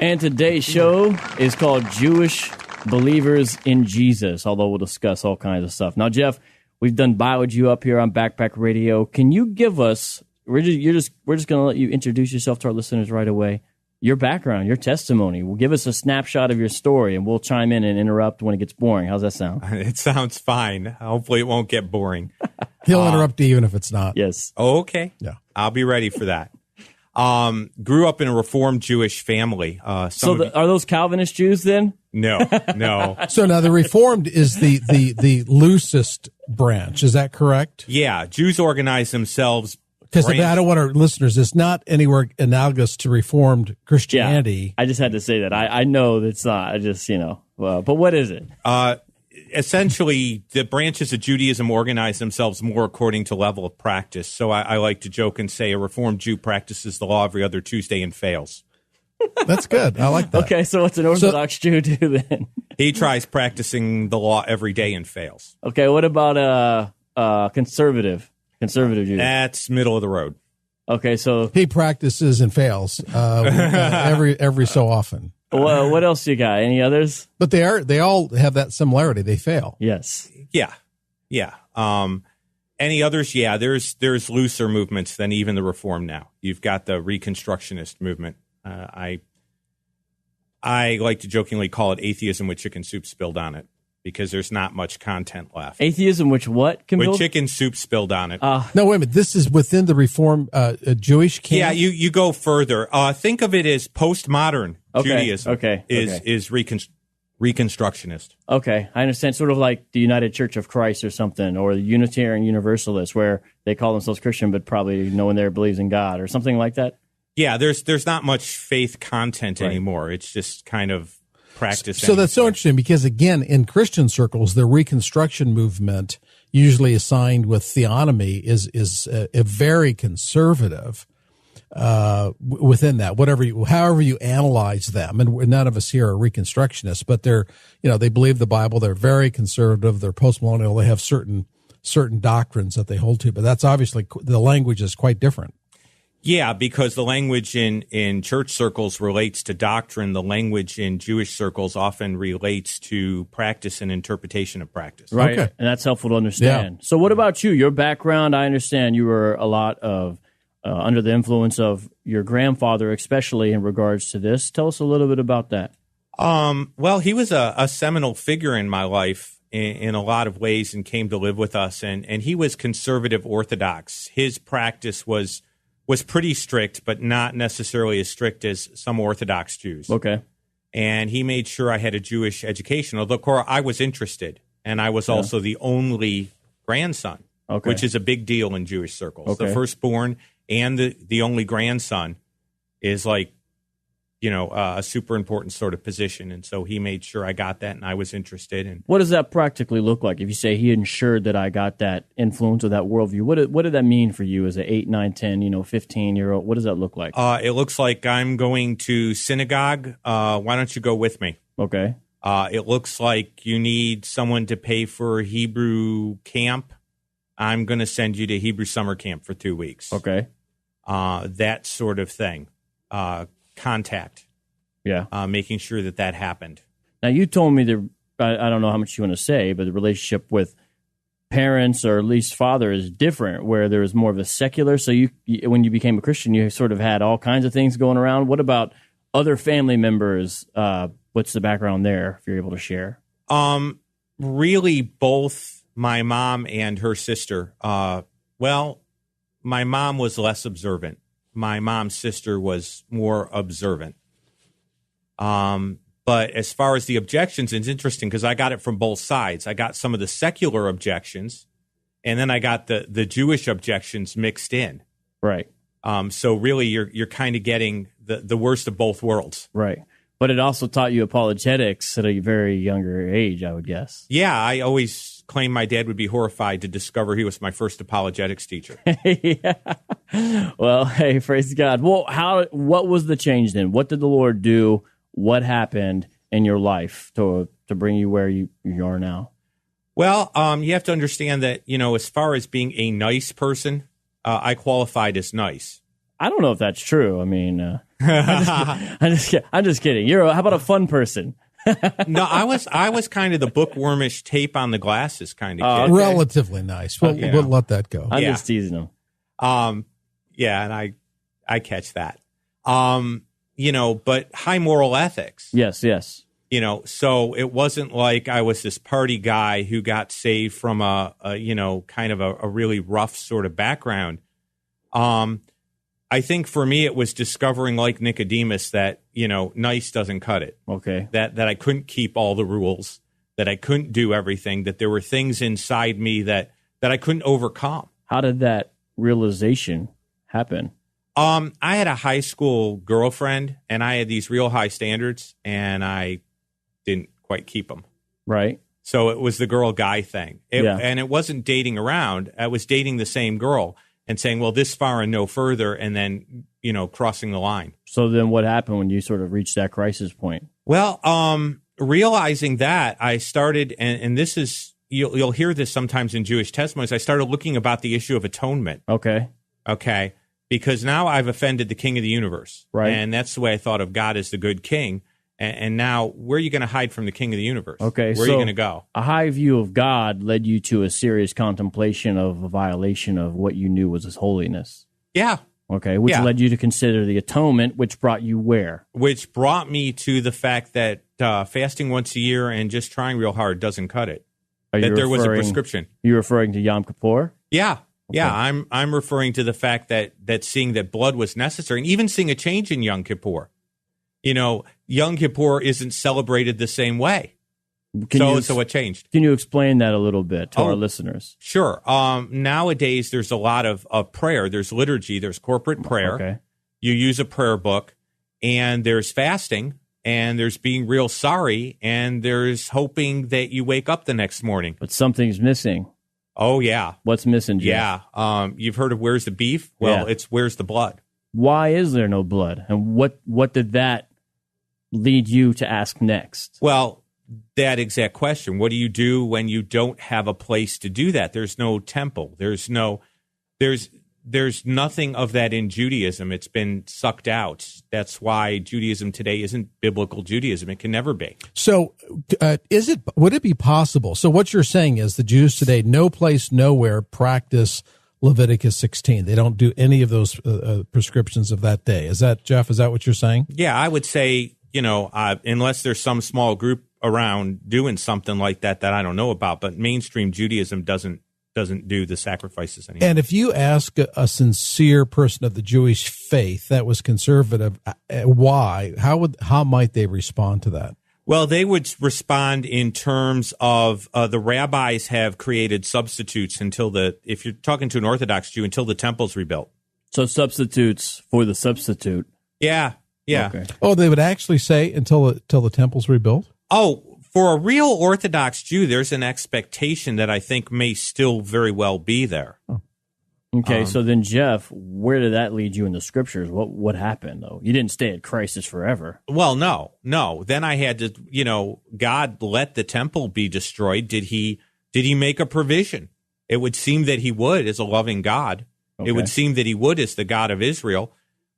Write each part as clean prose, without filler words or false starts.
And today's show is called Jewish Believers in Jesus, although we'll discuss all kinds of stuff. Now, Jeff, we've done Bio Jew up here on Backpack Radio. Can you give us, we're just going to let you introduce yourself to our listeners right away, your background, your testimony. We'll give us a snapshot of your story, and we'll chime in and interrupt when it gets boring. How's that sound? It sounds fine. Hopefully it won't get boring. He'll interrupt you even if it's not. Yes. Oh, okay. Yeah. I'll be ready for that. Grew up in a Reformed Jewish family. Are those Calvinist Jews then? No. So now the Reformed is the loosest branch. Is that correct? Yeah. Jews organize themselves. Because I don't want our listeners, it's not anywhere analogous to Reformed Christianity. Yeah, I just had to say that. I know it's not. I just, but what is it? Essentially, the branches of Judaism organize themselves more according to level of practice. So I like to joke and say a Reformed Jew practices the law every other Tuesday and fails. That's good. I like that. Okay, so what's an Orthodox Jew do then? He tries practicing the law every day and fails. Okay, what about conservative Jew? That's middle of the road. Okay, so he practices and fails every so often. Well, what else you got? Any others? But they all have that similarity. They fail. Yes. Yeah. Any others? Yeah. There's looser movements than even the Reform now. You've got the Reconstructionist movement. I like to jokingly call it atheism with chicken soup spilled on it, because there's not much content left. Atheism, which what? With chicken soup spilled on it. No, wait a minute. This is within the Reform Jewish camp? Yeah, you go further. Think of it as postmodern Judaism. Is Reconstructionist. Okay, I understand. Sort of like the United Church of Christ or something, or the Unitarian Universalists, where they call themselves Christian, but probably no one there believes in God, or something like that? Yeah, there's not much faith content anymore. It's just kind of practice. So that's so interesting, because again, in Christian circles, the Reconstruction movement, usually assigned with theonomy, is a very conservative within that. However you analyze them, and none of us here are Reconstructionists, but they believe the Bible. They're very conservative. They're postmillennial. They have certain doctrines that they hold to, but that's obviously, the language is quite different. Yeah, because the language in church circles relates to doctrine. The language in Jewish circles often relates to practice and interpretation of practice. Right, okay. And that's helpful to understand. Yeah. So what about you? Your background, I understand you were a lot of under the influence of your grandfather, especially in regards to this. Tell us a little bit about that. Well, he was a seminal figure in my life in a lot of ways, and came to live with us. And he was conservative Orthodox. His practice was pretty strict, but not necessarily as strict as some Orthodox Jews. Okay. And he made sure I had a Jewish education, although I was interested, and I was also the only grandson, which is a big deal in Jewish circles. Okay. The firstborn and the only grandson is like, a super important sort of position. And so he made sure I got that, and I was interested. And what does that practically look like? If you say he ensured that I got that influence or that worldview, what did that mean for you as an 8, 9, 10, 15-year-old? What does that look like? It looks like I'm going to synagogue. Why don't you go with me? Okay. It looks like you need someone to pay for Hebrew camp. I'm going to send you to Hebrew summer camp for 2 weeks. Okay. That sort of thing. Contact. Yeah. Making sure that happened. Now, you told me I don't know how much you want to say, but the relationship with parents, or at least father, is different, where there is more of a secular. So when you became a Christian, you sort of had all kinds of things going around. What about other family members? What's the background there, if you're able to share? Really, both my mom and her sister. Well, my mom was less observant. My mom's sister was more observant. But as far as the objections, it's interesting because I got it from both sides. I got some of the secular objections, and then I got the Jewish objections mixed in. Right. So really, you're kind of getting the worst of both worlds. Right. But it also taught you apologetics at a very younger age, I would guess. Yeah, I always claimed my dad would be horrified to discover he was my first apologetics teacher. Yeah. Well, hey, praise God. Well, what was the change then? What did the Lord do? What happened in your life to bring you where you are now? Well, you have to understand that, as far as being a nice person, I qualified as nice. I don't know if that's true. I mean, I'm just kidding. How about a fun person? No, I was kind of the bookwormish tape on the glasses kind of kid. Okay. Relatively nice. We'll let that go. I'm just teasing him. Yeah, and I catch that. But high moral ethics. Yes. So it wasn't like I was this party guy who got saved from a really rough sort of background. I think for me, it was discovering, like Nicodemus, that, nice doesn't cut it. Okay. That I couldn't keep all the rules, that I couldn't do everything, that there were things inside me that I couldn't overcome. How did that realization happen? I had a high school girlfriend, and I had these real high standards, and I didn't quite keep them. Right. So it was the girl-guy thing. And it wasn't dating around. I was dating the same girl and saying, well, this far and no further, and then, crossing the line. So then what happened when you sort of reached that crisis point? Well, realizing that, I started, and this is, you'll hear this sometimes in Jewish testimonies, I started looking about the issue of atonement. Okay. Because now I've offended the king of the universe. Right. And that's the way I thought of God as the good king. And now, where are you going to hide from the king of the universe? Okay. Where are you going to go? A high view of God led you to a serious contemplation of a violation of what you knew was his holiness. Yeah. Okay. Which led you to consider the atonement, which brought you where? Which brought me to the fact that fasting once a year and just trying real hard doesn't cut it. There was a prescription. You're referring to Yom Kippur? Yeah. Okay. Yeah, I'm referring to the fact that seeing that blood was necessary, and even seeing a change in Yom Kippur. Yom Kippur isn't celebrated the same way. So what changed? Can you explain that a little bit to our listeners? Sure. Nowadays, there's a lot of prayer. There's liturgy. There's corporate prayer. Okay. You use a prayer book, and there's fasting, and there's being real sorry, and there's hoping that you wake up the next morning. But something's missing. Oh, yeah. What's missing, Jeff? Yeah. You've heard of where's the beef? Well, it's where's the blood? Why is there no blood? And what did that lead you to ask next? Well, that exact question. What do you do when you don't have a place to do that? There's no temple. There's nothing of that in Judaism. It's been sucked out. That's why Judaism today isn't biblical Judaism. It can never be. So would it be possible? So what you're saying is the Jews today, no place, nowhere, practice Leviticus 16. They don't do any of those prescriptions of that day. Is that, Jeff, is that what you're saying? Yeah, I would say, unless there's some small group around doing something like that I don't know about, but mainstream Judaism doesn't do the sacrifices anymore. And if you ask a sincere person of the Jewish faith that was conservative, why? How might they respond to that? Well, they would respond in terms of the rabbis have created substitutes if you're talking to an Orthodox Jew, until the temple's rebuilt. So substitutes for the substitute. Yeah. Okay. Oh, they would actually say until the temple's rebuilt? Oh, for a real Orthodox Jew, there's an expectation that I think may still very well be there. Oh. Okay, so then, Jeff, where did that lead you in the scriptures? What happened, though? You didn't stay at crisis forever. Well, no. Then I had to, God let the temple be destroyed. Did he make a provision? It would seem that he would, as a loving God. Okay. It would seem that he would, as the God of Israel.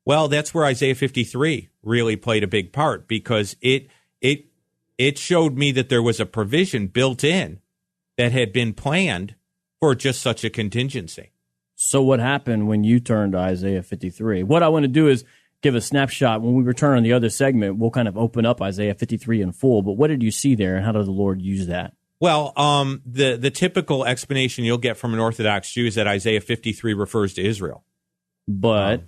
Well, that's where Isaiah 53 really played a big part, because it showed me that there was a provision built in that had been planned for just such a contingency. So what happened when you turned to Isaiah 53? What I want to do is give a snapshot. When we return on the other segment, we'll kind of open up Isaiah 53 in full. But what did you see there, and how did the Lord use that? Well, the typical explanation you'll get from an Orthodox Jew is that Isaiah 53 refers to Israel. But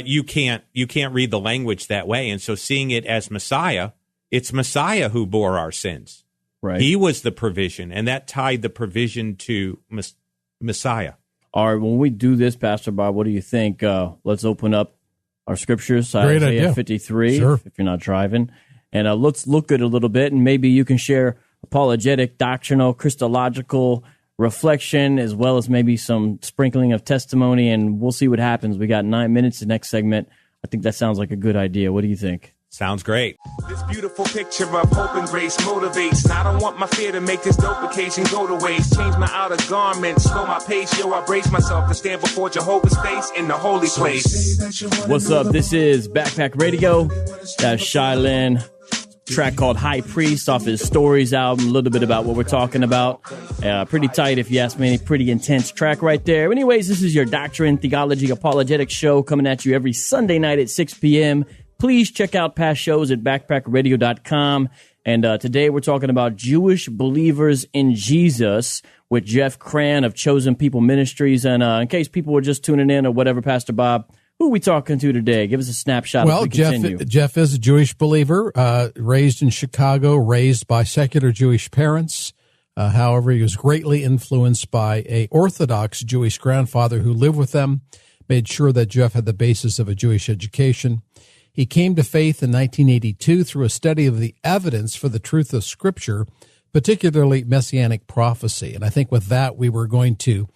you can't read the language that way. And so seeing it as Messiah, it's Messiah who bore our sins. Right. He was the provision, and that tied the provision to Messiah. All right, when we do this, Pastor Bob, what do you think? Let's open up our scriptures, Great Isaiah idea. 53, Sure. if you're not driving. And let's look at it a little bit, and maybe you can share apologetic, doctrinal, Christological reflection, as well as maybe some sprinkling of testimony, and we'll see what happens. We got 9 minutes. The next segment, I think that sounds like a good idea. What do you think? Sounds great. This beautiful picture of hope and grace motivates. And I don't want my fear to make this dope occasion go to waste. Change my outer garment, slow my pace. Yo, I brace myself to stand before Jehovah's face in the holy place. What's up? This is Backpack Radio. That's Shylin. Track called High Priest off his Stories album. A little bit about what we're talking about. Pretty tight, if you ask me. Pretty intense track right there. Anyways, this is your Doctrine, Theology, Apologetics show coming at you every Sunday night at 6 p.m. Please check out past shows at backpackradio.com. And today we're talking about Jewish believers in Jesus with Jeff Kran of Chosen People Ministries. And in case people were just tuning in or whatever, Pastor Bob, who are we talking to today? Give us a snapshot. Well, Jeff is a Jewish believer, raised in Chicago, raised by secular Jewish parents. However, he was greatly influenced by a Orthodox Jewish grandfather who lived with them, made sure that Jeff had the basis of a Jewish education. He came to faith in 1982 through a study of the evidence for the truth of Scripture, particularly Messianic prophecy. And I think with that, we were going to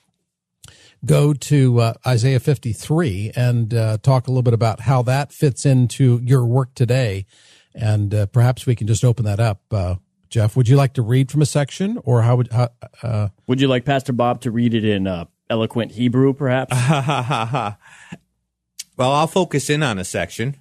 go to Isaiah 53 and talk a little bit about how that fits into your work today. And perhaps we can just open that up. Jeff, would you like to read from a section, or would you like Pastor Bob to read it in eloquent Hebrew, perhaps? Well, I'll focus in on a section.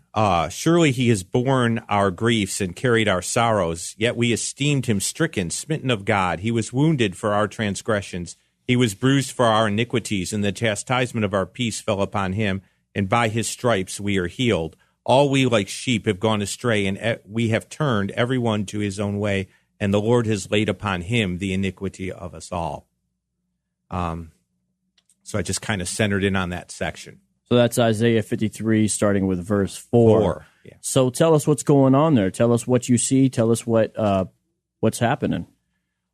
Surely he has borne our griefs and carried our sorrows, yet we esteemed him stricken, smitten of God. He was wounded for our transgressions. He was bruised for our iniquities, and the chastisement of our peace fell upon him, and by his stripes we are healed. All we like sheep have gone astray, and we have turned every one to his own way, and the Lord has laid upon him the iniquity of us all. So I just kind of centered in on that section. So that's Isaiah 53, starting with verse 4. Yeah. So tell us what's going on there. Tell us what you see. Tell us what's happening.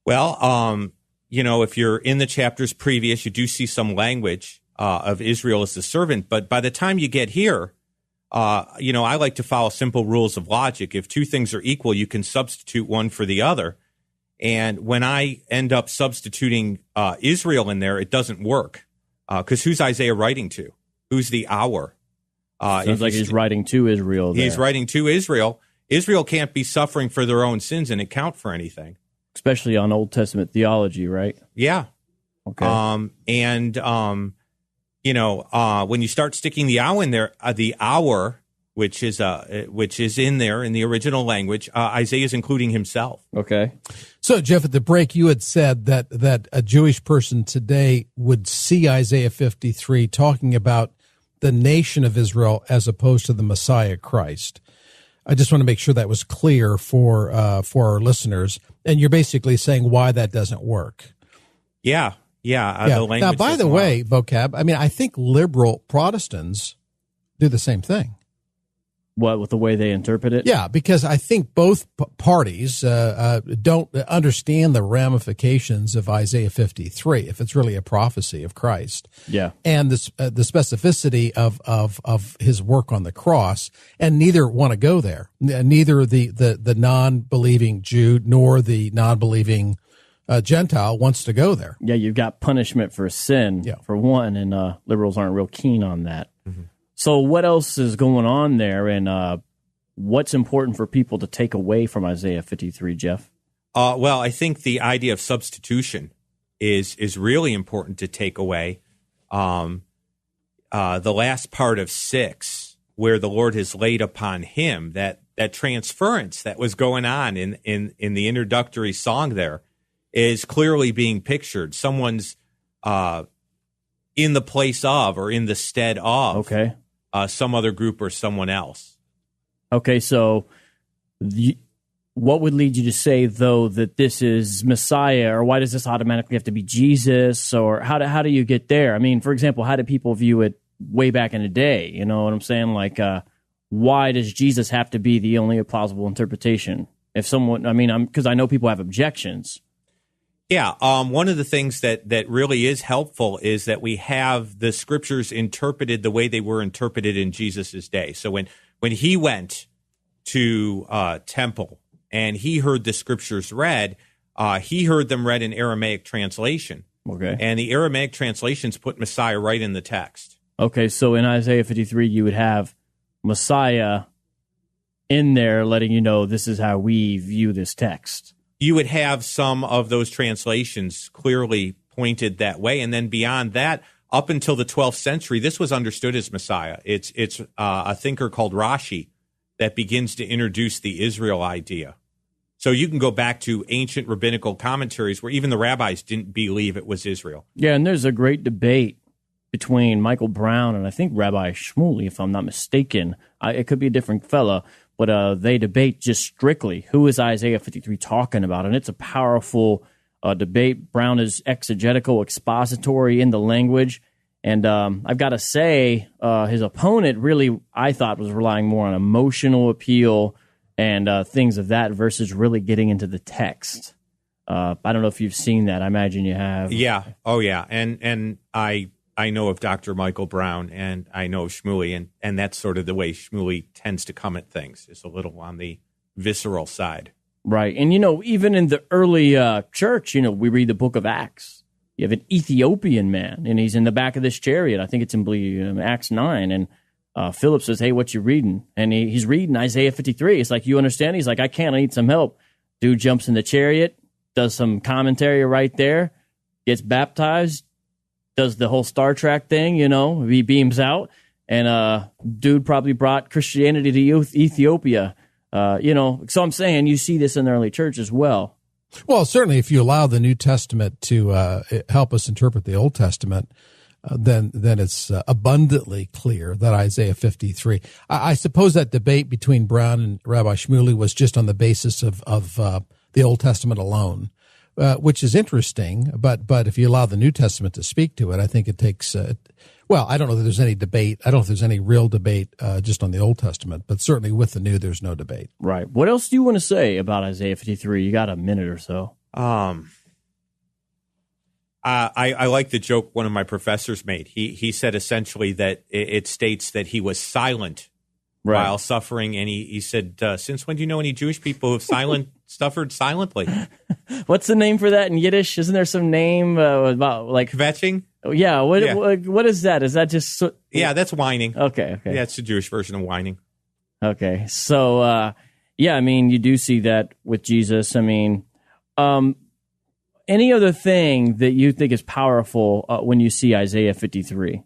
Well, if you're in the chapters previous, you do see some language of Israel as the servant. But by the time you get here, I like to follow simple rules of logic. If two things are equal, you can substitute one for the other. And when I end up substituting Israel in there, it doesn't work. Because who's Isaiah writing to? Who's the our? Sounds like he's writing to Israel there. He's writing to Israel. Israel can't be suffering for their own sins and account for anything. Especially on Old Testament theology, right? Yeah. Okay. When you start sticking the ow in there, the our, which is in there in the original language, Isaiah is including himself. Okay. So, Jeff, at the break, you had said that a Jewish person today would see Isaiah 53 talking about the nation of Israel as opposed to the Messiah Christ. I just want to make sure that was clear for our listeners. And you're basically saying why that doesn't work. Yeah. The language. Now, by the way, vocab, I think liberal Protestants do the same thing. What, with the way they interpret it? Yeah, because I think both parties don't understand the ramifications of Isaiah 53, if it's really a prophecy of Christ. Yeah. And the specificity of his work on the cross, and neither want to go there. Neither the non-believing Jew nor the non-believing Gentile wants to go there. Yeah, you've got punishment for sin, for one, and liberals aren't real keen on that. Mm-hmm. So what else is going on there, and what's important for people to take away from Isaiah 53, Jeff? Well, I think the idea of substitution is really important to take away. The last part of 6, where the Lord has laid upon him, that transference that was going on in the introductory song there is clearly being pictured. Someone's in the place of or in the stead of. Okay. Some other group or someone else. Okay, so what would lead you to say, though, that this is Messiah, or why does this automatically have to be Jesus, or how do you get there? For example, how did people view it way back in the day? You know what I'm saying? Like, why does Jesus have to be the only plausible interpretation? If someone, because I know people have objections. Yeah, one of the things that really is helpful is that we have the scriptures interpreted the way they were interpreted in Jesus' day. So when he went to temple and he heard the scriptures read, he heard them read in Aramaic translation. Okay. And the Aramaic translations put Messiah right in the text. Okay, so in Isaiah 53, you would have Messiah in there letting you know this is how we view this text. You would have some of those translations clearly pointed that way. And then beyond that, up until the 12th century, this was understood as Messiah. It's a thinker called Rashi that begins to introduce the Israel idea. So you can go back to ancient rabbinical commentaries where even the rabbis didn't believe it was Israel. Yeah, and there's a great debate between Michael Brown and I think Rabbi Shmuley, if I'm not mistaken. It could be a different fella, but they debate just strictly who is Isaiah 53 talking about, and it's a powerful debate. Brown is exegetical, expository in the language, and I've got to say his opponent really, I thought, was relying more on emotional appeal and things of that versus really getting into the text. I don't know if you've seen that. I imagine you have. Yeah. Oh, yeah. And I know of Dr. Michael Brown, and I know of Shmuley, and that's sort of the way Shmuley tends to come at things, is a little on the visceral side. Right. And, even in the early church, we read the book of Acts. You have an Ethiopian man, and he's in the back of this chariot. I think it's in Acts 9, and Philip says, hey, what you reading? And he's reading Isaiah 53. It's like, you understand? He's like, I can't, I need some help. Dude jumps in the chariot, does some commentary right there, gets baptized, does the whole Star Trek thing, he beams out, and dude probably brought Christianity to Ethiopia, So I'm saying you see this in the early church as well. Well, certainly if you allow the New Testament to help us interpret the Old Testament, then it's abundantly clear that Isaiah 53. I suppose that debate between Brown and Rabbi Shmuley was just on the basis of the Old Testament alone. Which is interesting, but if you allow the New Testament to speak to it, I think it takes, I don't know that there's any debate. I don't know if there's any real debate just on the Old Testament, but certainly with the New, there's no debate. Right. What else do you want to say about Isaiah 53? You got a minute or so. I like the joke one of my professors made. He said essentially that it states that he was silent while suffering, and he said, since when do you know any Jewish people who have suffered silently? What's the name for that in Yiddish? Isn't there some name about like kvetching? Oh, yeah. What is that? Is that just? Yeah, that's whining. Okay. Yeah, it's the Jewish version of whining. Okay. So, you do see that with Jesus. Any other thing that you think is powerful when you see Isaiah 53?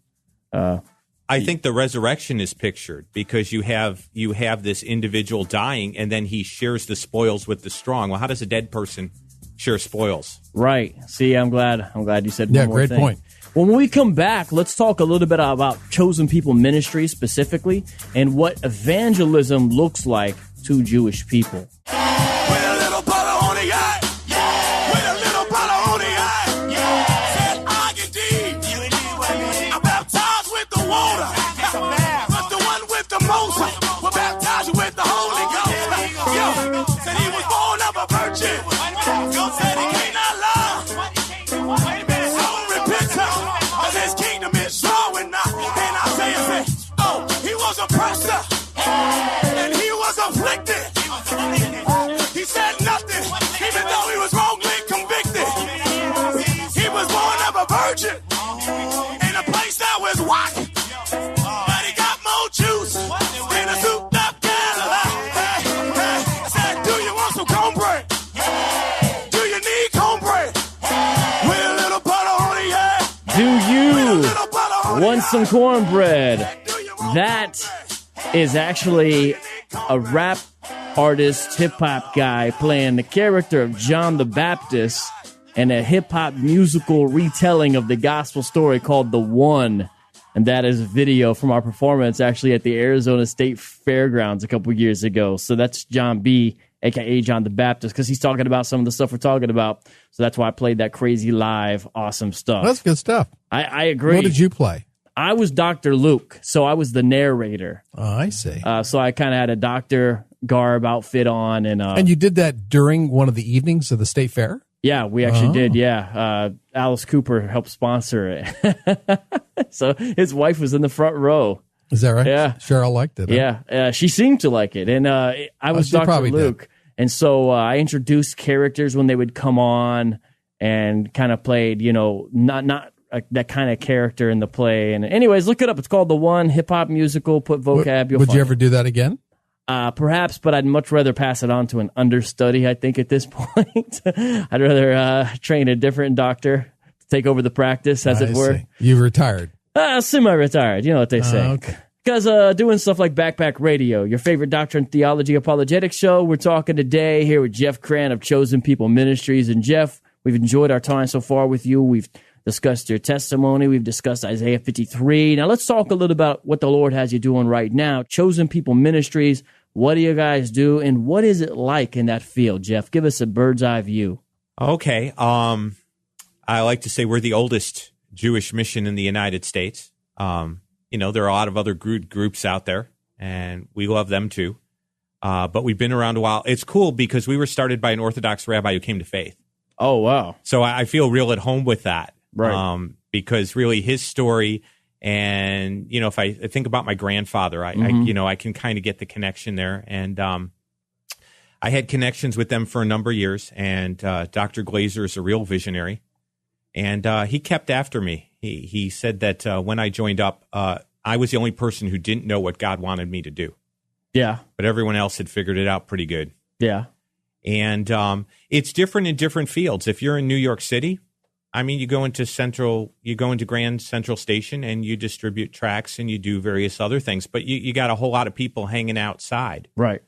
I think the resurrection is pictured because you have this individual dying, and then he shares the spoils with the strong. Well, how does a dead person share spoils? Right. See, I'm glad you said one more great thing. point. Well, when we come back, let's talk a little bit about Chosen People Ministry specifically and what evangelism looks like to Jewish people. With a little butter on the eye. With a little butter on the eye. Said I indeed. I'm baptized with the water. But the one with the most will baptize you with the Holy Ghost. Said he was born of a virgin. Said he cannot lie. So repentance, cause his kingdom is drawing now. And Isaiah said, he was oppressed and he was afflicted. He said nothing, even though he was wrongly convicted. He was born of a virgin in a place that was white, but he got more juice than a souped-up Cadillac. I said, do you want some cornbread? Do you need cornbread? With a little butter on the head. Do you want some cornbread? That is actually a rap artist, hip-hop guy playing the character of John the Baptist in a hip-hop musical retelling of the gospel story called The One. And that is a video from our performance actually at the Arizona State Fairgrounds a couple years ago. So that's John B., a.k.a. John the Baptist, because he's talking about some of the stuff we're talking about. So that's why I played that crazy live, awesome stuff. That's good stuff. I agree. What did you play? I was Dr. Luke, so I was the narrator. Oh, I see. So I kind of had a doctor garb outfit on. And you did that during one of the evenings of the state fair? Yeah, we actually did, yeah. Alice Cooper helped sponsor it. So his wife was in the front row. Is that right? Yeah. Cheryl liked it. Huh? Yeah, she seemed to like it. And I was Dr. Luke. And so I introduced characters when they would come on and kind of played, not that kind of character in the play. And anyways, look it up. It's called The One, hip-hop musical. Put vocab. Would you ever do that again? Perhaps, but I'd much rather pass it on to an understudy, I think, at this point. I'd rather train a different doctor to take over the practice, as it were. See. You've retired. Semi-retired, you know what they say. Okay. Because doing stuff like Backpack Radio, your favorite doctrine, theology, apologetics show, we're talking today here with Jeff Kran of Chosen People Ministries. And Jeff, we've enjoyed our time so far with you. We've discussed your testimony. We've discussed Isaiah 53. Now let's talk a little about what the Lord has you doing right now. Chosen People Ministries, what do you guys do, and what is it like in that field, Jeff? Give us a bird's eye view. Okay. I like to say we're the oldest Jewish mission in the United States. There are a lot of other groups out there, and we love them too. But we've been around a while. It's cool because we were started by an Orthodox rabbi who came to faith. Oh, wow. So I feel real at home with that. Right. Because really his story, and, if I think about my grandfather, I can kind of get the connection there. And I had connections with them for a number of years, and Dr. Glazer is a real visionary. And he kept after me. He said that when I joined up, I was the only person who didn't know what God wanted me to do. Yeah. But everyone else had figured it out pretty good. Yeah. And it's different in different fields. If you're in New York City, you go into Grand Central Station and you distribute tracts and you do various other things, but you got a whole lot of people hanging outside. Right.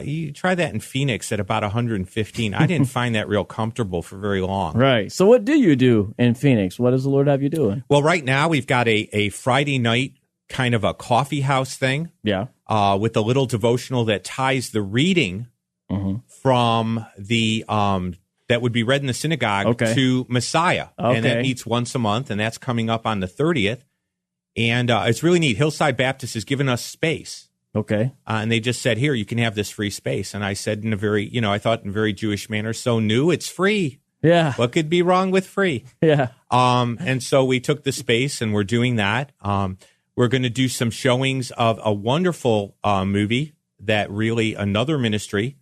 You try that in Phoenix at about 115. I didn't find that real comfortable for very long. Right. So what do you do in Phoenix? What does the Lord have you doing? Well, right now we've got a Friday night kind of a coffee house thing. Yeah. With a little devotional that ties the reading from the that would be read in the synagogue to Messiah. Okay. And that meets once a month, and that's coming up on the 30th. And it's really neat. Hillside Baptist has given us space. Okay. And they just said, here, you can have this free space. And I said in a very, I thought in a very Jewish manner, so new, it's free. Yeah. What could be wrong with free? Yeah. And so we took the space and we're doing that. We're going to do some showings of a wonderful movie that really another ministry,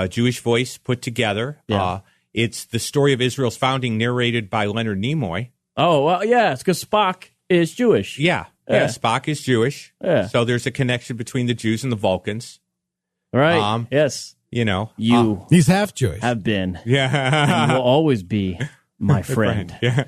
Jewish Voice, put together. Yeah. It's the story of Israel's founding, narrated by Leonard Nimoy. Oh, well, yeah, it's because Spock is Jewish. Yeah, Spock is Jewish. Yeah. So there's a connection between the Jews and the Vulcans. Right. Yes. You He's half Jewish. have been. Yeah. And will always be my friend. Yeah.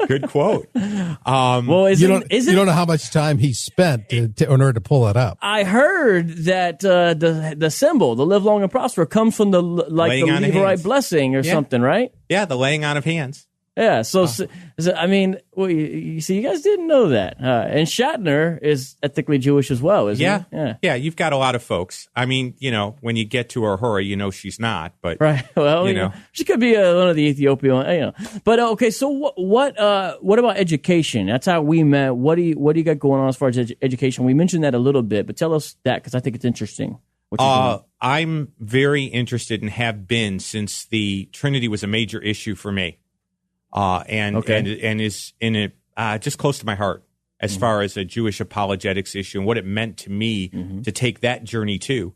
Good quote. Well, You don't know how much time he spent in order to pull it up. I heard that the symbol, the live long and prosper, comes from the Laying on of Levirate hands. blessing or something, right? Yeah, the laying on of hands. Yeah. So you see, you guys didn't know that. And Shatner is ethnically Jewish as well, isn't he? Yeah. You've got a lot of folks. when you get to Uhura, she's not. But right. Well, she could be one of the Ethiopian. But okay. So what about education? That's how we met. What do you got going on as far as education? We mentioned that a little bit, but tell us that because I think it's interesting. What you're doing. I'm very interested and have been since the Trinity was a major issue for me. And is in it just close to my heart as far as a Jewish apologetics issue and what it meant to me to take that journey too.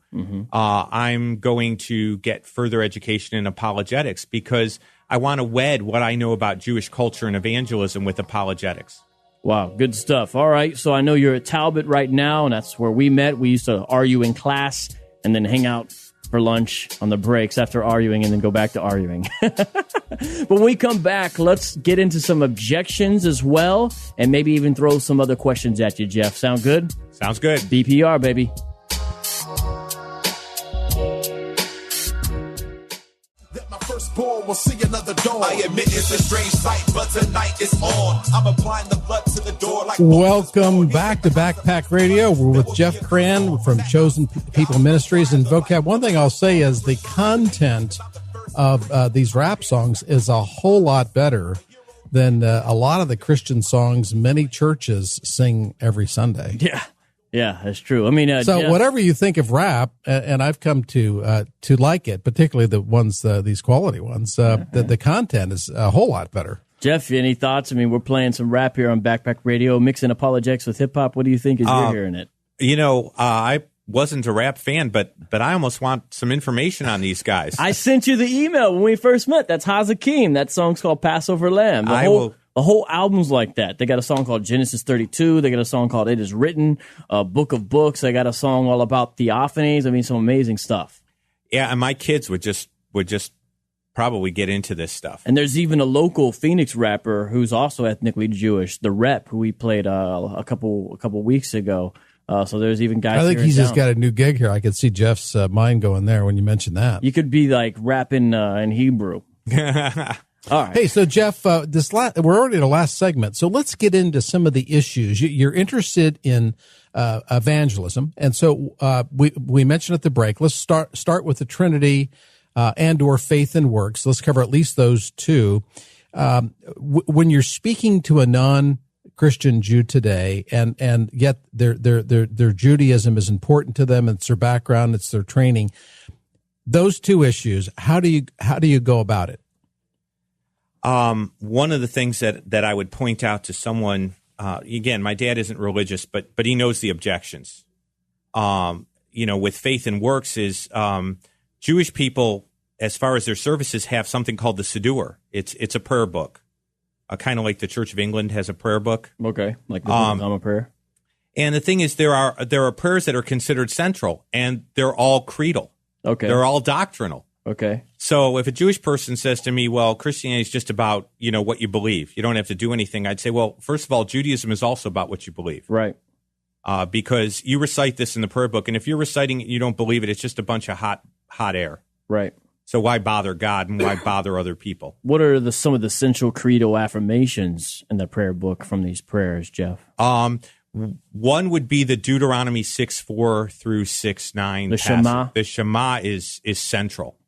I'm going to get further education in apologetics because I want to wed what I know about Jewish culture and evangelism with apologetics. Wow, good stuff. All right, so I know you're at Talbot right now, and that's where we met. We used to argue in class and then hang out for lunch on the breaks after arguing and then go back to arguing. But when we come back, let's get into some objections as well and maybe even throw some other questions at you, Jeff. Sound good? Sounds good. BPR, baby. Will see another dawn. I admit it's a strange sight, but tonight it's on. I'm applying the blood to the door. Welcome back to Backpack Radio. We're with Jeff Kran from Chosen People Ministries and Vocab. One thing I'll say is the content of these rap songs is a whole lot better than a lot of the Christian songs many churches sing every Sunday. Yeah, that's true. I mean, whatever you think of rap, and I've come to like it, particularly the ones, these quality ones, the content is a whole lot better. Jeff, any thoughts? I mean, we're playing some rap here on Backpack Radio, mixing apologetics with hip hop. What do you think as you're hearing it? I wasn't a rap fan, but I almost want some information on these guys. I sent you the email when we first met. That's Hazakim. That song's called Passover Lamb. The The whole album's like that. They got a song called Genesis 32. They got a song called It Is Written, Book of Books. They got a song all about theophanies. I mean, some amazing stuff. Yeah, and my kids would just probably get into this stuff. And there's even a local Phoenix rapper who's also ethnically Jewish, the Rep, who we played a couple weeks ago. So there's even guys. I think here he's in just town. got a new gig here. I could see Jeff's mind going there when you mentioned that. You could be like rapping in Hebrew. All right. Hey, so Jeff, we're already in the last segment, so let's get into some of the issues. You're interested in evangelism, and so we mentioned at the break. Let's start with the Trinity and/or faith and works. Let's cover at least those two. When you're speaking to a non-Christian Jew today, and yet their Judaism is important to them, it's their background, it's their training. Those two issues, how do you go about it? One of the things that I would point out to someone, again, my dad isn't religious, but he knows the objections. With faith and works is Jewish people, as far as their services, have something called the Siddur. It's a prayer book, kind of like the Church of England has a prayer book. Okay, like the Common Prayer. And the thing is, there are prayers that are considered central, and they're all creedal. Okay, they're all doctrinal. Okay. So if a Jewish person says to me, well, Christianity is just about, what you believe. You don't have to do anything. I'd say, well, first of all, Judaism is also about what you believe. Right. Because you recite this in the prayer book, and if you're reciting it and you don't believe it, it's just a bunch of hot air. Right. So why bother God and why bother other people? What are some of the central creedal affirmations in the prayer book from these prayers, Jeff? One would be the Deuteronomy 6:4 through 6:9. The Shema. The Shema is central.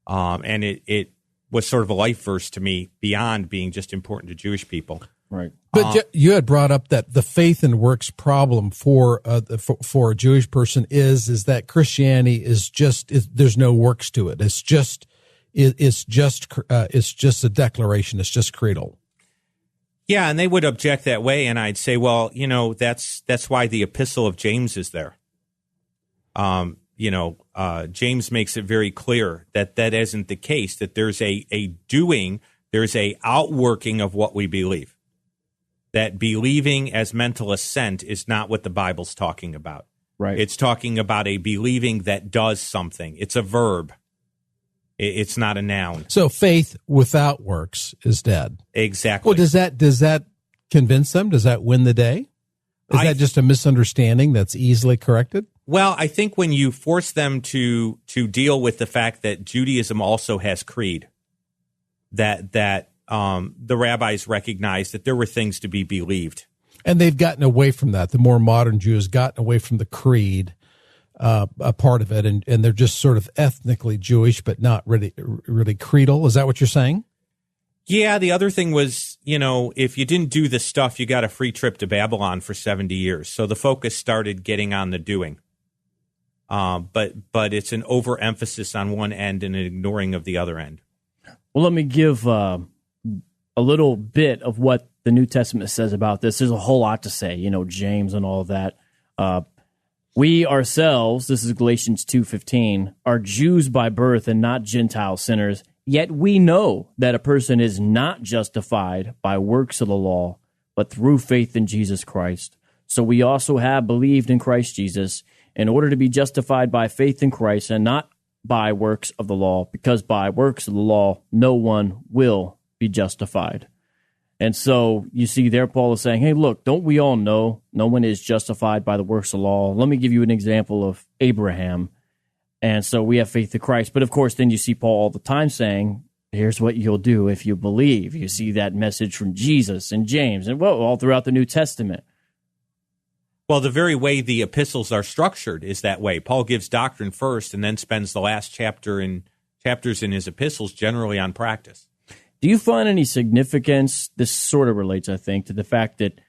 And it was sort of a life verse to me beyond being just important to Jewish people. Right. But you had brought up that the faith and works problem for a Jewish person is that Christianity is there's no works to it. It's just a declaration. It's just creedal. Yeah, and they would object that way, and I'd say, well, that's why the Epistle of James is there. James makes it very clear that isn't the case, that there's a doing, there's a outworking of what we believe. That believing as mental assent is not what the Bible's talking about. Right. It's talking about a believing that does something. It's a verb. It's not a noun. So faith without works is dead. Exactly. Well, does that convince them? Does that win the day? Is that just a misunderstanding that's easily corrected? Well, I think when you force them to deal with the fact that Judaism also has creed, that the rabbis recognized that there were things to be believed. And they've gotten away from that. The more modern Jew has gotten away from the creed, a part of it, and they're just sort of ethnically Jewish, but not really creedal. Is that what you're saying? Yeah, the other thing was, if you didn't do this stuff, you got a free trip to Babylon for 70 years. So the focus started getting on the doing. But it's an overemphasis on one end and an ignoring of the other end. Well, let me give a little bit of what the New Testament says about this. There's a whole lot to say, James and all of that. We ourselves, this is Galatians 2:15, are Jews by birth and not Gentile sinners. Yet we know that a person is not justified by works of the law, but through faith in Jesus Christ. So we also have believed in Christ Jesus in order to be justified by faith in Christ and not by works of the law, because by works of the law, no one will be justified. And so you see there, Paul is saying, hey, look, don't we all know no one is justified by the works of the law? Let me give you an example of Abraham. And so we have faith in Christ. But of course, then you see Paul all the time saying, here's what you'll do if you believe. You see that message from Jesus and James and all throughout the New Testament. Well, the very way the epistles are structured is that way. Paul gives doctrine first and then spends the last chapters in his epistles generally on practice. Do you find any significance? This sort of relates, I think, to the fact that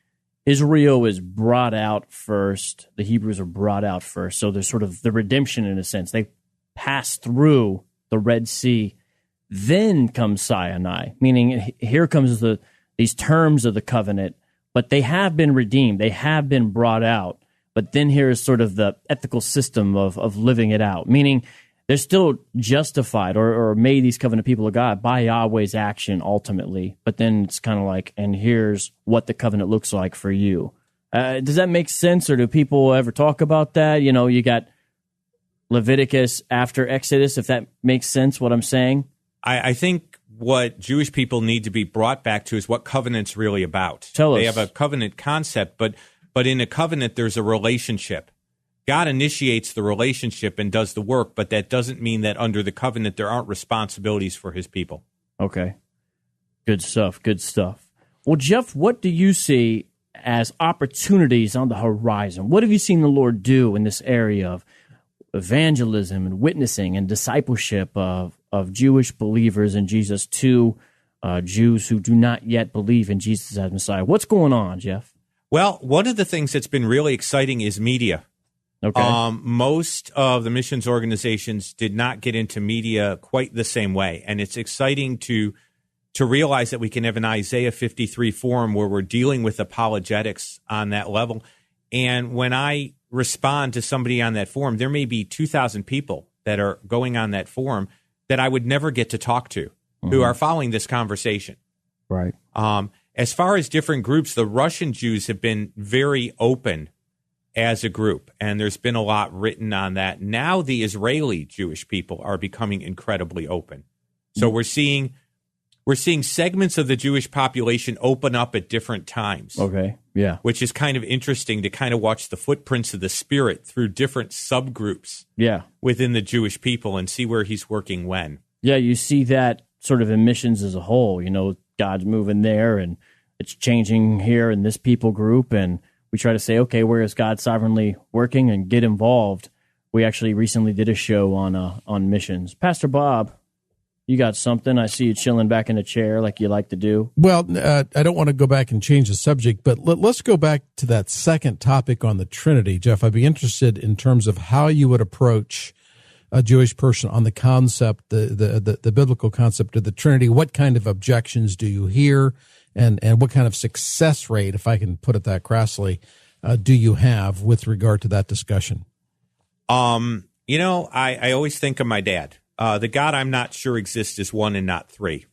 Israel is brought out first. The Hebrews are brought out first. So there's sort of the redemption in a sense. They pass through the Red Sea. Then comes Sinai, meaning here comes these terms of the covenant, but they have been redeemed. They have been brought out. But then here is sort of the ethical system of living it out, meaning they're still justified or made these covenant people of God by Yahweh's action ultimately. But then it's kind of like, and here's what the covenant looks like for you. Does that make sense, or do people ever talk about that? You know, you got Leviticus after Exodus, if that makes sense, what I'm saying. I think what Jewish people need to be brought back to is what covenant's really about. Tell us. They have a covenant concept, but in a covenant, there's a relationship. God initiates the relationship and does the work, but that doesn't mean that under the covenant there aren't responsibilities for his people. Okay. Good stuff. Good stuff. Well, Jeff, what do you see as opportunities on the horizon? What have you seen the Lord do in this area of evangelism and witnessing and discipleship of Jewish believers in Jesus to Jews who do not yet believe in Jesus as Messiah? What's going on, Jeff? Well, one of the things that's been really exciting is media. Okay. Most of the missions organizations did not get into media quite the same way. And it's exciting to realize that we can have an Isaiah 53 forum where we're dealing with apologetics on that level. And when I respond to somebody on that forum, there may be 2,000 people that are going on that forum that I would never get to talk to who are following this conversation. Right. As far as different groups, the Russian Jews have been very open as a group, and there's been a lot written on that. Now the Israeli Jewish people are becoming incredibly open. So we're seeing segments of the Jewish population open up at different times. Okay, yeah. Which is kind of interesting to kind of watch the footprints of the Spirit through different subgroups within the Jewish people and see where he's working when. Yeah, you see that sort of in missions as a whole. You know, God's moving there, and it's changing here in this people group, and we try to say, okay, where is God sovereignly working, and get involved. We actually recently did a show on missions. Pastor Bob, you got something? I see you chilling back in a chair like you like to do. Well, I don't want to go back and change the subject, but let's go back to that second topic on the Trinity. Jeff, I'd be interested in terms of how you would approach a Jewish person on the concept, the biblical concept of the Trinity. What kind of objections do you hear? And what kind of success rate, if I can put it that crassly, do you have with regard to that discussion? You know, I always think of my dad. The God I'm not sure exists is one and not three.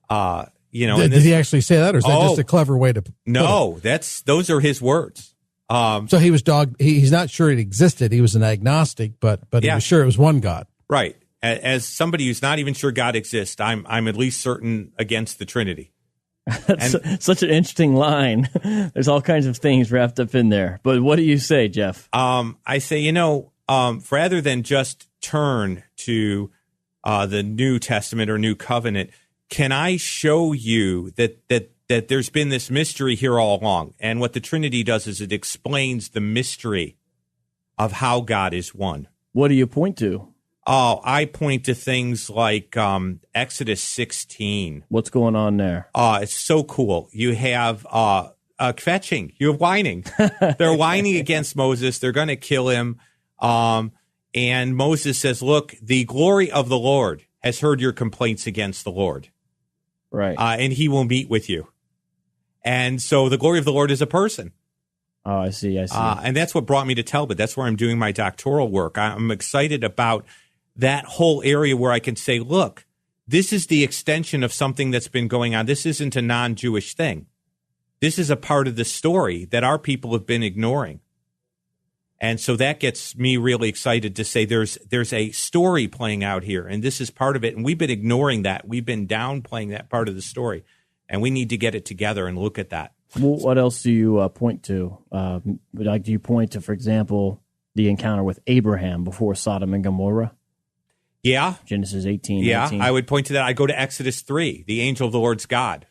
You know, did he actually say that, or is that just a clever way to put it? Those are his words. So he was he's not sure it existed. He was an agnostic, but he was sure it was one God. Right. As somebody who's not even sure God exists, I'm at least certain against the Trinity. That's such an interesting line. There's all kinds of things wrapped up in there. But what do you say, Jeff? I say, you know, rather than just turn to the New Testament or New Covenant, can I show you that there's been this mystery here all along? And what the Trinity does is it explains the mystery of how God is one. What do you point to? Oh, I point to things like Exodus 16. What's going on there? It's so cool. You have kvetching. You have whining. They're whining against Moses. They're going to kill him. And Moses says, look, the glory of the Lord has heard your complaints against the Lord. Right. And he will meet with you. And so the glory of the Lord is a person. Oh, I see. And that's what brought me to Talbot. That's where I'm doing my doctoral work. I'm excited about that whole area where I can say, look, this is the extension of something that's been going on. This isn't a non-Jewish thing. This is a part of the story that our people have been ignoring. And so that gets me really excited to say there's a story playing out here, and this is part of it. And we've been ignoring that. We've been downplaying that part of the story, and we need to get it together and look at that. Well, what else do you point to? Do you point to, for example, the encounter with Abraham before Sodom and Gomorrah? Yeah. Genesis 18. Yeah, 18. I would point to that. I go to Exodus 3, the angel of the Lord's God.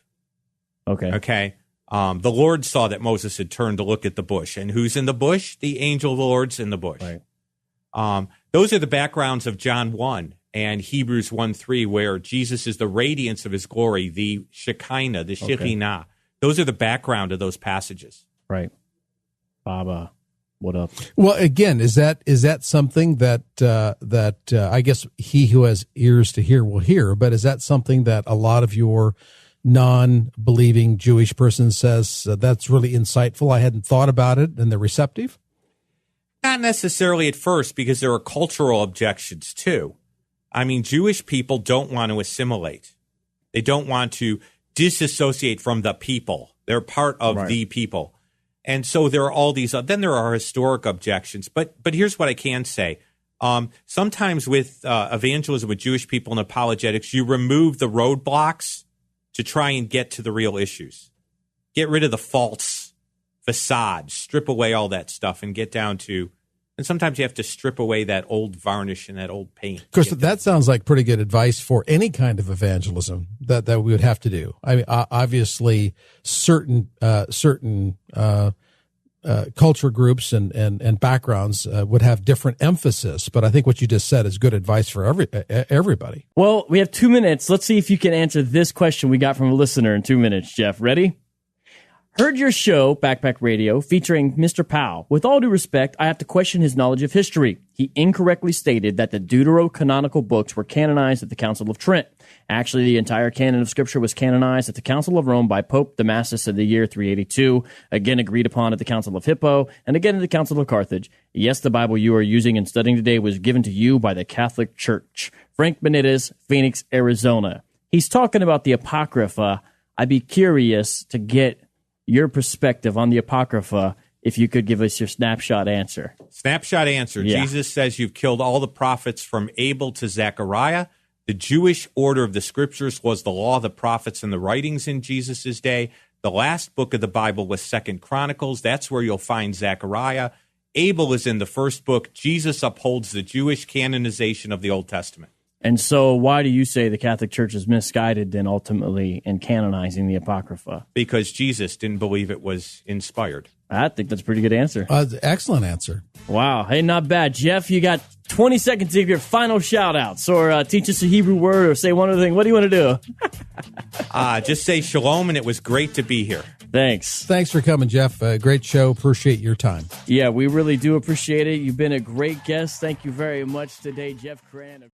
Okay. The Lord saw that Moses had turned to look at the bush. And who's in the bush? The angel of the Lord's in the bush. Right. Those are the backgrounds of John 1 and Hebrews 1:3, where Jesus is the radiance of his glory, the Shekinah, the Shekhinah. Okay. Those are the background of those passages. Right. Baba, what up? Well, again, is that something that I guess he who has ears to hear will hear, but is that something that a lot of your non-believing Jewish person says that's really insightful? I hadn't thought about it, and they're receptive? Not necessarily at first, because there are cultural objections too. I mean, Jewish people don't want to assimilate. They don't want to disassociate from the people. They're part of the people. And so there are all these, then there are historic objections. But here's what I can say. Sometimes with evangelism with Jewish people and apologetics, you remove the roadblocks to try and get to the real issues. Get rid of the false facade, strip away all that stuff and get down to, and sometimes you have to strip away that old varnish and that old paint. Of course, that sounds like pretty good advice for any kind of evangelism that we would have to do. I mean, obviously, certain culture groups and backgrounds would have different emphasis, but I think what you just said is good advice for everybody. Well, we have 2 minutes. Let's see if you can answer this question we got from a listener in 2 minutes, Jeff. Ready? Heard your show, Backpack Radio, featuring Mr. Powell. With all due respect, I have to question his knowledge of history. He incorrectly stated that the deuterocanonical books were canonized at the Council of Trent. Actually, the entire canon of Scripture was canonized at the Council of Rome by Pope Damasus in the year 382, again agreed upon at the Council of Hippo, and again at the Council of Carthage. Yes, the Bible you are using and studying today was given to you by the Catholic Church. Frank Benitez, Phoenix, Arizona. He's talking about the Apocrypha. I'd be curious to get your perspective on the Apocrypha, if you could give us your snapshot answer. Snapshot answer. Yeah. Jesus says you've killed all the prophets from Abel to Zechariah. The Jewish order of the Scriptures was the law, the prophets, and the writings in Jesus' day. The last book of the Bible was 2 Chronicles. That's where you'll find Zechariah. Abel is in the first book. Jesus upholds the Jewish canonization of the Old Testament. And so why do you say the Catholic Church is misguided then ultimately in canonizing the Apocrypha? Because Jesus didn't believe it was inspired. I think that's a pretty good answer. Excellent answer. Wow. Hey, not bad. Jeff, you got 20 seconds to give your final shout-outs or teach us a Hebrew word or say one other thing. What do you want to do? Just say shalom, and it was great to be here. Thanks. Thanks for coming, Jeff. Great show. Appreciate your time. Yeah, we really do appreciate it. You've been a great guest. Thank you very much today, Jeff Kran.